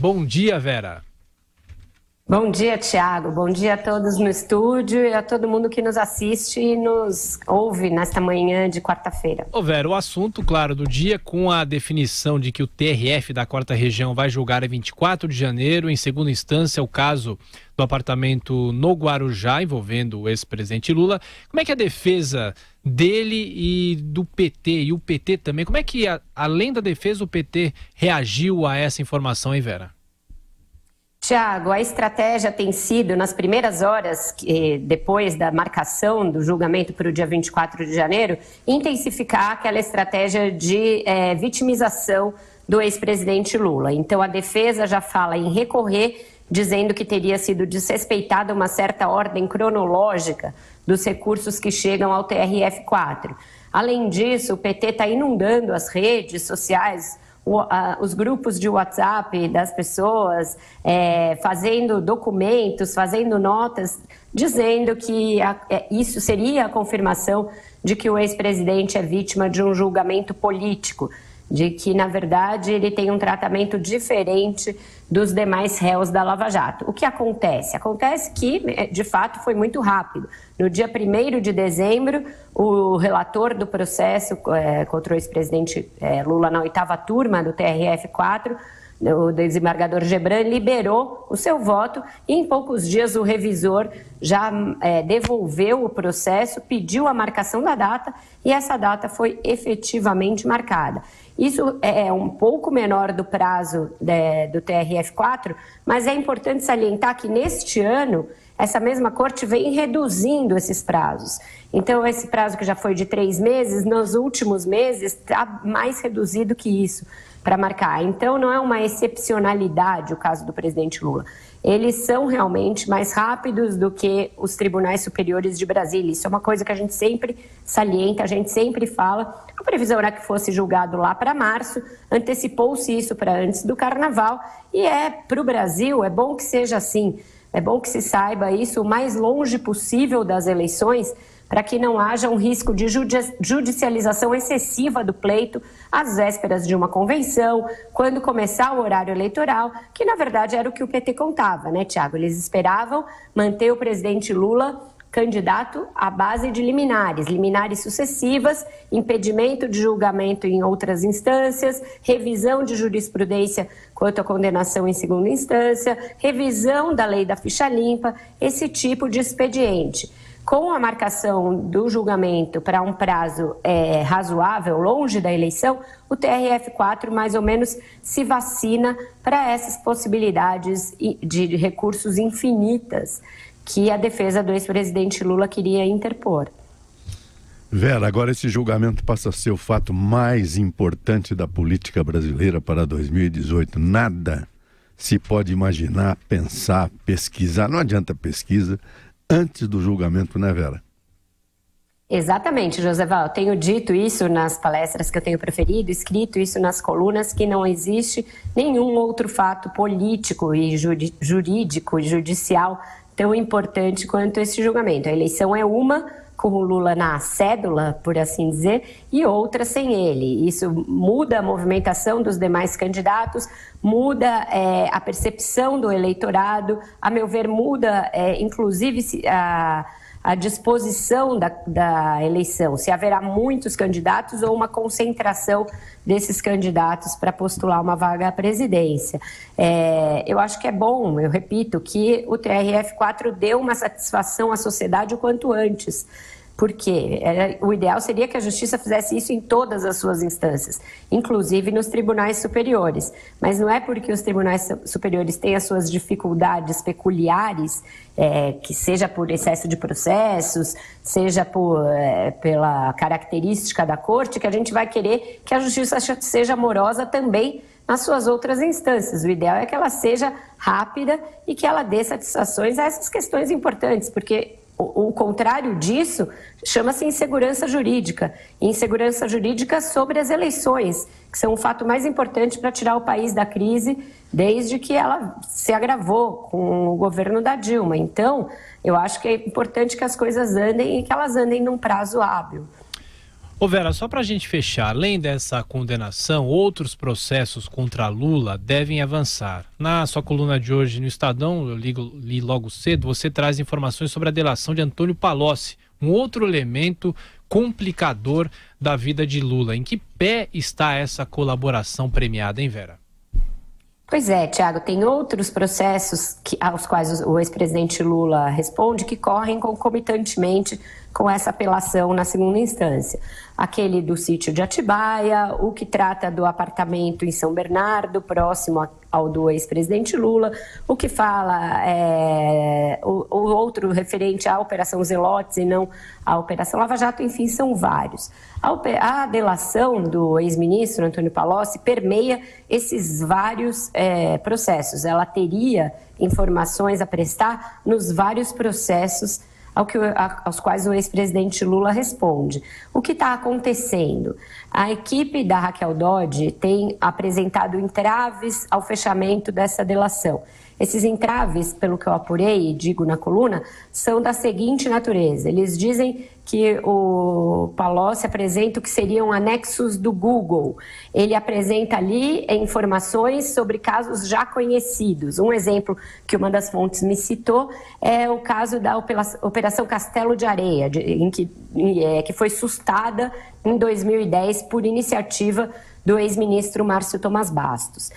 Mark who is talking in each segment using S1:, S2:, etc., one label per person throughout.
S1: Bom dia, Vera.
S2: Bom dia, Thiago. Bom dia a todos no estúdio e a todo mundo que nos assiste e nos ouve nesta manhã de quarta-feira.
S1: Ô Vera, o assunto, claro, do dia com a definição de que o TRF da 4ª Região vai julgar em 24 de janeiro, em segunda instância, o caso do apartamento no Guarujá, envolvendo o ex-presidente Lula. Como é que a defesa dele e do PT, e o PT também, como é que, além da defesa, o PT reagiu a essa informação, hein, Vera?
S2: Tiago, a estratégia tem sido, nas primeiras horas, depois da marcação do julgamento para o dia 24 de janeiro, intensificar aquela estratégia de vitimização do ex-presidente Lula. Então, a defesa já fala em recorrer, dizendo que teria sido desrespeitada uma certa ordem cronológica dos recursos que chegam ao TRF4. Além disso, o PT está inundando as redes sociais, os grupos de WhatsApp das pessoas, fazendo documentos, fazendo notas, dizendo que isso seria a confirmação de que o ex-presidente é vítima de um julgamento político, de que, na verdade, ele tem um tratamento diferente dos demais réus da Lava Jato. O que acontece? Acontece que, de fato, foi muito rápido. No dia 1º de dezembro, o relator do processo contra o ex-presidente Lula na 8ª turma do TRF4, o desembargador Gebran, liberou o seu voto e em poucos dias o revisor já devolveu o processo, pediu a marcação da data e essa data foi efetivamente marcada. Isso é um pouco menor do prazo do TRF4, mas é importante salientar que neste ano essa mesma corte vem reduzindo esses prazos. Então, esse prazo que já foi de 3 meses, nos últimos meses está mais reduzido que isso para marcar. Então, não é uma excepcionalidade o caso do presidente Lula. Eles são realmente mais rápidos do que os tribunais superiores de Brasília. Isso é uma coisa que a gente sempre salienta, a gente sempre fala. A previsão era que fosse julgado lá para março, antecipou-se isso para antes do Carnaval e para o Brasil é bom que seja assim. É bom que se saiba isso o mais longe possível das eleições, para que não haja um risco de judicialização excessiva do pleito às vésperas de uma convenção, quando começar o horário eleitoral, que na verdade era o que o PT contava, né, Tiago? Eles esperavam manter o presidente Lula candidato à base de liminares sucessivas, impedimento de julgamento em outras instâncias, revisão de jurisprudência quanto à condenação em segunda instância, revisão da lei da ficha limpa, esse tipo de expediente. Com a marcação do julgamento para um prazo razoável, longe da eleição, o TRF4 mais ou menos se vacina para essas possibilidades de recursos infinitas que a defesa do ex-presidente Lula queria interpor.
S3: Vera, agora esse julgamento passa a ser o fato mais importante da política brasileira para 2018. Nada se pode imaginar, pensar, pesquisar, não adianta pesquisa, antes do julgamento, né, Vera?
S2: Exatamente, Joseval. Eu tenho dito isso nas palestras que eu tenho preferido, escrito isso nas colunas, que não existe nenhum outro fato político e jurídico e judicial tão importante quanto esse julgamento. A eleição é uma, com o Lula na cédula, por assim dizer, e outra sem ele. Isso muda a movimentação dos demais candidatos, muda a percepção do eleitorado, a meu ver, muda inclusive a disposição da eleição, se haverá muitos candidatos ou uma concentração desses candidatos para postular uma vaga à presidência. Eu acho que é bom, eu repito, que o TRF4 deu uma satisfação à sociedade o quanto antes. Porque o ideal seria que a Justiça fizesse isso em todas as suas instâncias, inclusive nos tribunais superiores. Mas não é porque os tribunais superiores têm as suas dificuldades peculiares, que seja por excesso de processos, seja pela característica da Corte, que a gente vai querer que a Justiça seja amorosa também nas suas outras instâncias. O ideal é que ela seja rápida e que ela dê satisfações a essas questões importantes, porque o contrário disso chama-se insegurança jurídica. Insegurança jurídica sobre as eleições, que são o fato mais importante para tirar o país da crise desde que ela se agravou com o governo da Dilma. Então, eu acho que é importante que as coisas andem e que elas andem num prazo hábil.
S1: Ô Vera, só para a gente fechar, além dessa condenação, outros processos contra Lula devem avançar. Na sua coluna de hoje no Estadão, eu li logo cedo, você traz informações sobre a delação de Antônio Palocci, um outro elemento complicador da vida de Lula. Em que pé está essa colaboração premiada, hein, Vera?
S2: Pois é, Tiago, tem outros processos aos quais o ex-presidente Lula responde que correm concomitantemente com essa apelação na segunda instância. Aquele do sítio de Atibaia, o que trata do apartamento em São Bernardo, próximo ao do ex-presidente Lula, o que fala o outro referente à Operação Zelotes e não à Operação Lava Jato, enfim, são vários. A delação do ex-ministro Antônio Palocci permeia esses vários processos. Ela teria informações a prestar nos vários processos aos quais o ex-presidente Lula responde. O que está acontecendo? A equipe da Raquel Dodge tem apresentado entraves ao fechamento dessa delação. Esses entraves, pelo que eu apurei e digo na coluna, são da seguinte natureza. Eles dizem que o Palocci apresenta o que seriam anexos do Google. Ele apresenta ali informações sobre casos já conhecidos. Um exemplo que uma das fontes me citou é o caso da Operação Castelo de Areia, que foi sustada em 2010 por iniciativa do ex-ministro Márcio Tomás Bastos.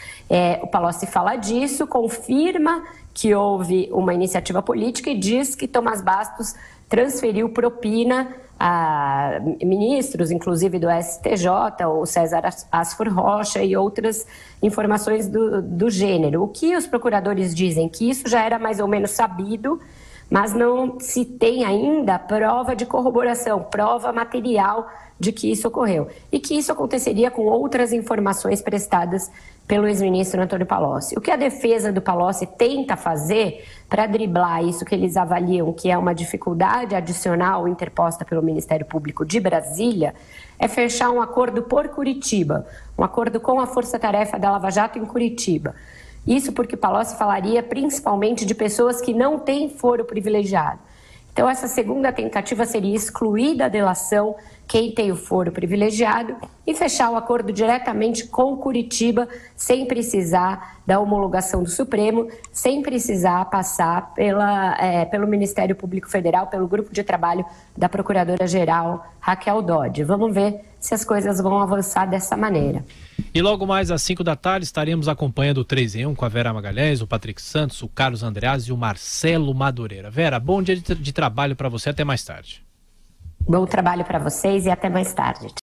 S2: O Palocci fala disso, confirma que houve uma iniciativa política e diz que Tomás Bastos transferiu propina a ministros, inclusive do STJ, o César Asfor Rocha e outras informações do gênero. O que os procuradores dizem? Que isso já era mais ou menos sabido, mas não se tem ainda prova de corroboração, prova material de que isso ocorreu. E que isso aconteceria com outras informações prestadas pelo ex-ministro Antônio Palocci. O que a defesa do Palocci tenta fazer para driblar isso que eles avaliam que é uma dificuldade adicional interposta pelo Ministério Público de Brasília é fechar um acordo por Curitiba, um acordo com a Força-Tarefa da Lava Jato em Curitiba. Isso porque Palocci falaria principalmente de pessoas que não têm foro privilegiado. Então, essa segunda tentativa seria excluir da delação quem tem o foro privilegiado e fechar o acordo diretamente com Curitiba, sem precisar da homologação do Supremo, sem precisar passar pelo Ministério Público Federal, pelo grupo de trabalho da Procuradora-Geral Raquel Dodge. Vamos ver se as coisas vão avançar dessa maneira.
S1: E logo mais às 5 da tarde estaremos acompanhando o 3 em 1 com a Vera Magalhães, o Patrick Santos, o Carlos Andreas e o Marcelo Madureira. Vera, bom dia de trabalho para você, até mais tarde.
S2: Bom trabalho para vocês e até mais tarde.